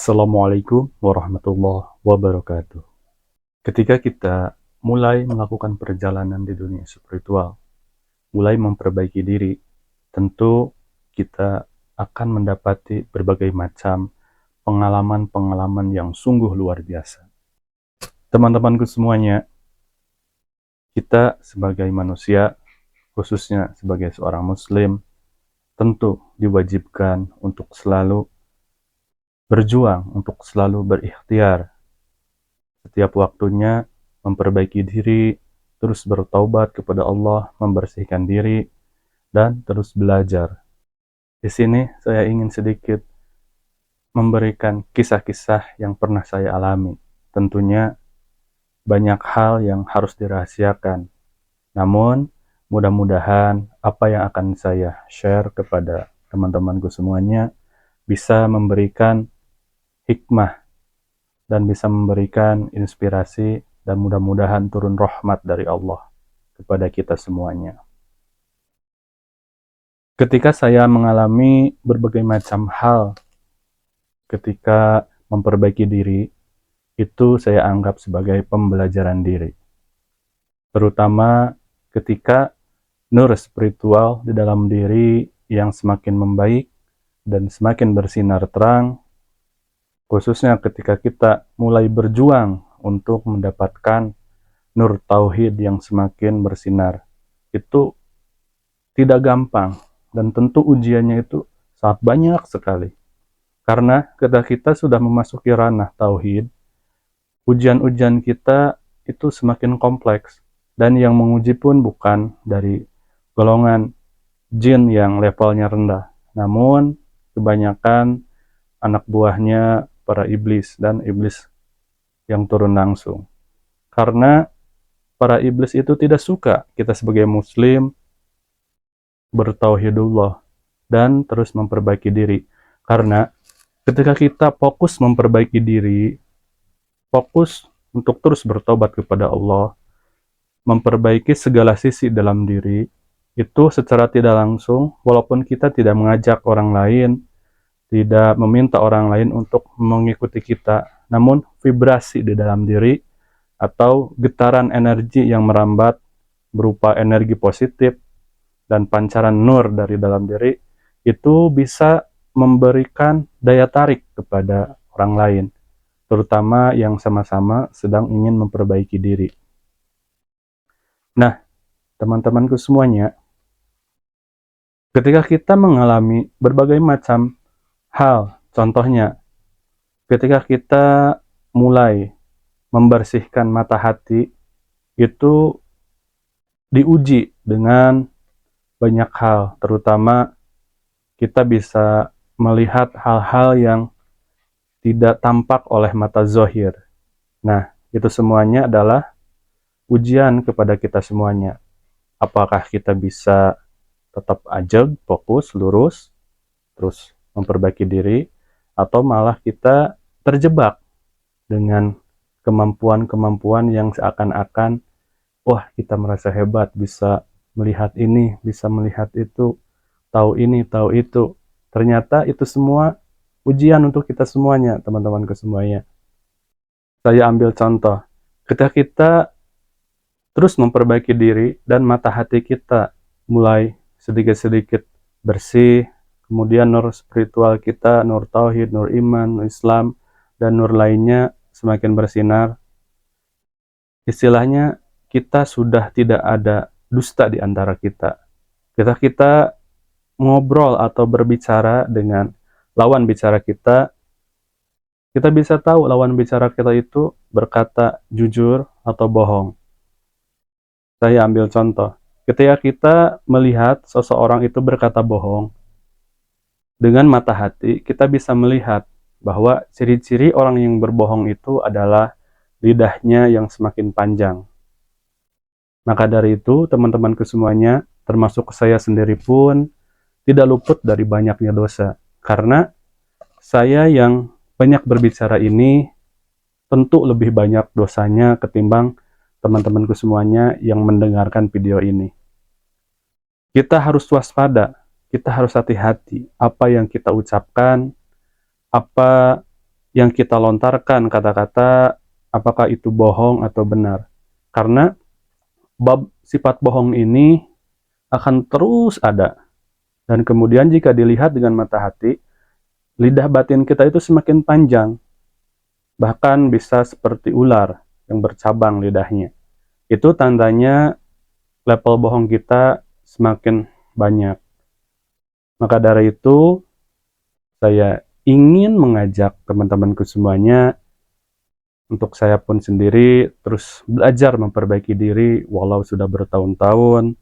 Assalamualaikum warahmatullahi wabarakatuh. Ketika kita mulai melakukan perjalanan di dunia spiritual, mulai memperbaiki diri, tentu kita akan mendapati berbagai macam pengalaman-pengalaman yang sungguh luar biasa. Teman-temanku semuanya, kita sebagai manusia, khususnya sebagai seorang muslim, tentu diwajibkan untuk selalu berjuang, untuk selalu berikhtiar setiap waktunya, memperbaiki diri, terus bertaubat kepada Allah, membersihkan diri, dan terus belajar. Di sini saya ingin sedikit memberikan kisah-kisah yang pernah saya alami. Tentunya banyak hal yang harus dirahasiakan. Namun, mudah-mudahan apa yang akan saya share kepada teman-temanku semuanya bisa memberikan hikmah dan bisa memberikan inspirasi dan mudah-mudahan turun rahmat dari Allah kepada kita semuanya. Ketika saya mengalami berbagai macam hal ketika memperbaiki diri, itu saya anggap sebagai pembelajaran diri. Terutama ketika nur spiritual di dalam diri yang semakin membaik dan semakin bersinar terang, khususnya ketika kita mulai berjuang untuk mendapatkan nur tauhid yang semakin bersinar. Itu tidak gampang dan tentu ujiannya itu sangat banyak sekali. Karena ketika kita sudah memasuki ranah tauhid, ujian-ujian kita itu semakin kompleks dan yang menguji pun bukan dari golongan jin yang levelnya rendah, namun kebanyakan anak buahnya para iblis dan iblis yang turun langsung. Karena para iblis itu tidak suka kita sebagai muslim bertauhidullah dan terus memperbaiki diri. Karena ketika kita fokus memperbaiki diri, fokus untuk terus bertobat kepada Allah, memperbaiki segala sisi dalam diri, itu secara tidak langsung, walaupun kita tidak mengajak orang lain, tidak meminta orang lain untuk mengikuti kita, namun vibrasi di dalam diri atau getaran energi yang merambat berupa energi positif dan pancaran nur dari dalam diri itu bisa memberikan daya tarik kepada orang lain, terutama yang sama-sama sedang ingin memperbaiki diri. Nah, teman-temanku semuanya, ketika kita mengalami berbagai macam hal, contohnya ketika kita mulai membersihkan mata hati, itu diuji dengan banyak hal, terutama kita bisa melihat hal-hal yang tidak tampak oleh mata zohir. Nah, itu semuanya adalah ujian kepada kita semuanya. Apakah kita bisa tetap ajeg, fokus, lurus, terus memperbaiki diri, atau malah kita terjebak dengan kemampuan-kemampuan yang seakan-akan, wah kita merasa hebat, bisa melihat ini, bisa melihat itu, tahu ini, tahu itu. Ternyata itu semua ujian untuk kita semuanya, teman-temanku semuanya. Saya ambil contoh, ketika kita terus memperbaiki diri dan mata hati kita mulai sedikit-sedikit bersih, kemudian nur spiritual kita, nur tauhid, nur iman, nur Islam, dan nur lainnya semakin bersinar. Istilahnya kita sudah tidak ada dusta di antara kita. Ketika kita ngobrol atau berbicara dengan lawan bicara kita, kita bisa tahu lawan bicara kita itu berkata jujur atau bohong. Saya ambil contoh. Ketika kita melihat seseorang itu berkata bohong, dengan mata hati kita bisa melihat bahwa ciri-ciri orang yang berbohong itu adalah lidahnya yang semakin panjang. Maka dari itu, teman-temanku semuanya, termasuk saya sendiri pun, tidak luput dari banyaknya dosa. Karena saya yang banyak berbicara ini, tentu lebih banyak dosanya ketimbang teman-temanku semuanya yang mendengarkan video ini. Kita harus waspada, kita harus hati-hati apa yang kita ucapkan, apa yang kita lontarkan kata-kata apakah itu bohong atau benar. Karena bab sifat bohong ini akan terus ada. Dan kemudian jika dilihat dengan mata hati, lidah batin kita itu semakin panjang. Bahkan bisa seperti ular yang bercabang lidahnya. Itu tandanya level bohong kita semakin banyak. Maka dari itu, saya ingin mengajak teman-temanku semuanya, untuk saya pun sendiri, terus belajar memperbaiki diri, walau sudah bertahun-tahun.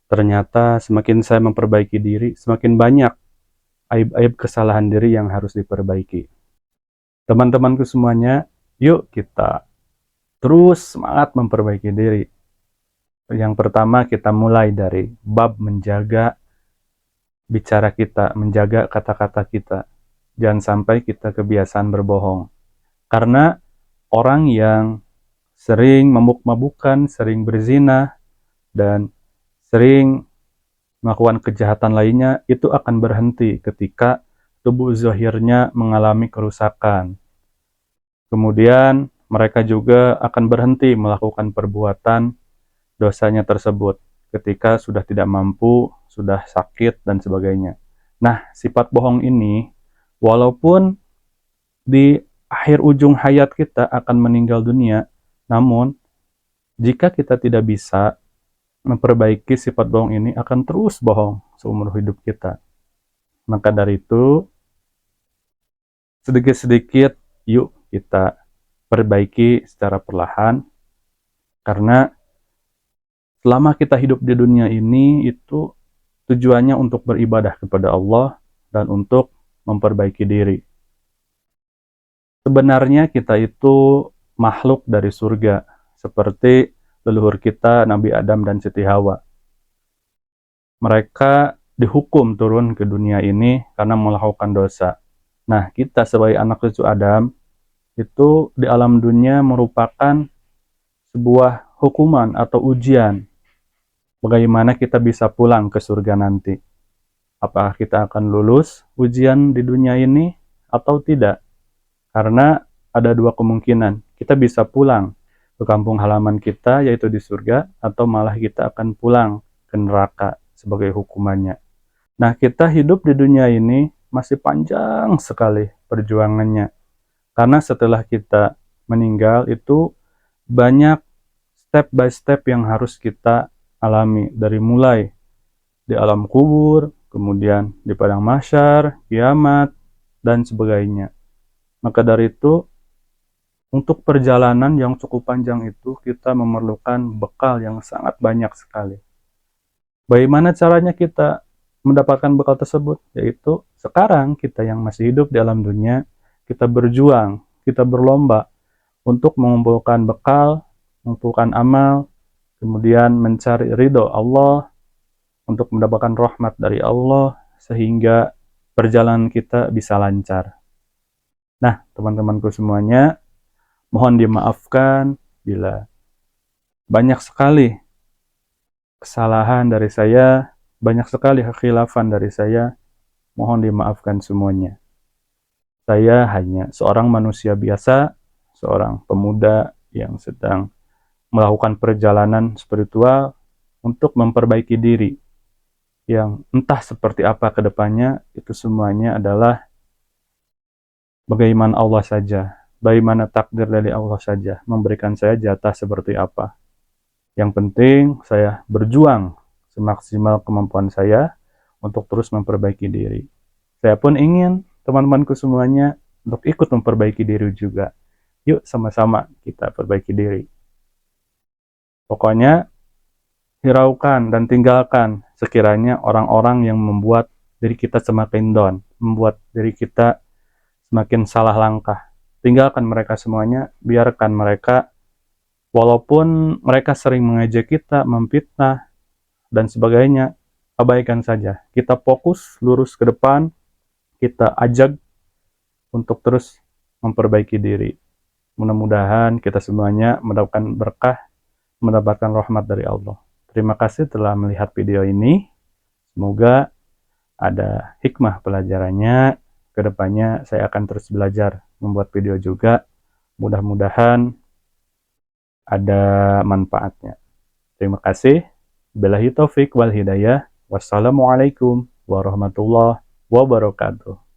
Ternyata semakin saya memperbaiki diri, semakin banyak aib-aib kesalahan diri yang harus diperbaiki. Teman-temanku semuanya, yuk kita terus semangat memperbaiki diri. Yang pertama, kita mulai dari bab menjaga bicara kita, menjaga kata-kata kita. Jangan sampai kita kebiasaan berbohong. Karena orang yang sering mabuk-mabukan, sering berzina, dan sering melakukan kejahatan lainnya, itu akan berhenti ketika tubuh zahirnya mengalami kerusakan. Kemudian mereka juga akan berhenti melakukan perbuatan dosanya tersebut ketika sudah tidak mampu, sudah sakit, dan sebagainya. Nah, sifat bohong ini, walaupun di akhir ujung hayat kita akan meninggal dunia, namun jika kita tidak bisa memperbaiki sifat bohong ini, akan terus bohong seumur hidup kita. Maka dari itu, sedikit-sedikit yuk kita perbaiki secara perlahan, karena selama kita hidup di dunia ini itu tujuannya untuk beribadah kepada Allah dan untuk memperbaiki diri. Sebenarnya kita itu makhluk dari surga, seperti leluhur kita Nabi Adam dan Siti Hawa. Mereka dihukum turun ke dunia ini karena melakukan dosa. Nah, kita sebagai anak cucu Adam itu di alam dunia merupakan sebuah hukuman atau ujian. Bagaimana kita bisa pulang ke surga nanti? Apakah kita akan lulus ujian di dunia ini atau tidak? Karena ada dua kemungkinan. Kita bisa pulang ke kampung halaman kita, yaitu di surga, atau malah kita akan pulang ke neraka sebagai hukumannya. Nah, kita hidup di dunia ini masih panjang sekali perjuangannya. Karena setelah kita meninggal itu banyak step by step yang harus kita alami, dari mulai di alam kubur, kemudian di padang mahsyar, kiamat, dan sebagainya. Maka dari itu, untuk perjalanan yang cukup panjang itu, kita memerlukan bekal yang sangat banyak sekali. Bagaimana caranya kita mendapatkan bekal tersebut? Yaitu sekarang kita yang masih hidup di alam dunia, kita berjuang, kita berlomba untuk mengumpulkan bekal, mengumpulkan amal, kemudian mencari ridho Allah, untuk mendapatkan rahmat dari Allah, sehingga perjalanan kita bisa lancar. Nah, teman-temanku semuanya, mohon dimaafkan bila banyak sekali kesalahan dari saya, banyak sekali kekhilafan dari saya, mohon dimaafkan semuanya. Saya hanya seorang manusia biasa, seorang pemuda yang sedang melakukan perjalanan spiritual untuk memperbaiki diri, yang entah seperti apa ke depannya. Itu semuanya adalah bagaimana Allah saja, bagaimana takdir dari Allah saja memberikan saya jatah seperti apa. Yang penting saya berjuang semaksimal kemampuan saya untuk terus memperbaiki diri. Saya pun ingin teman-temanku semuanya untuk ikut memperbaiki diri juga. Yuk sama-sama kita perbaiki diri. Pokoknya hiraukan dan tinggalkan sekiranya orang-orang yang membuat diri kita semakin down, membuat diri kita semakin salah langkah. Tinggalkan mereka semuanya, biarkan mereka, walaupun mereka sering mengejek kita, memfitnah, dan sebagainya, abaikan saja. Kita fokus, lurus ke depan, kita ajak untuk terus memperbaiki diri. Mudah-mudahan kita semuanya mendapatkan berkah, mendapatkan rahmat dari Allah. Terima kasih telah melihat video ini. Semoga ada hikmah pelajarannya. Kedepannya saya akan terus belajar membuat video juga. Mudah-mudahan ada manfaatnya. Terima kasih. Billahi taufik wal hidayah. Wassalamualaikum warahmatullahi wabarakatuh.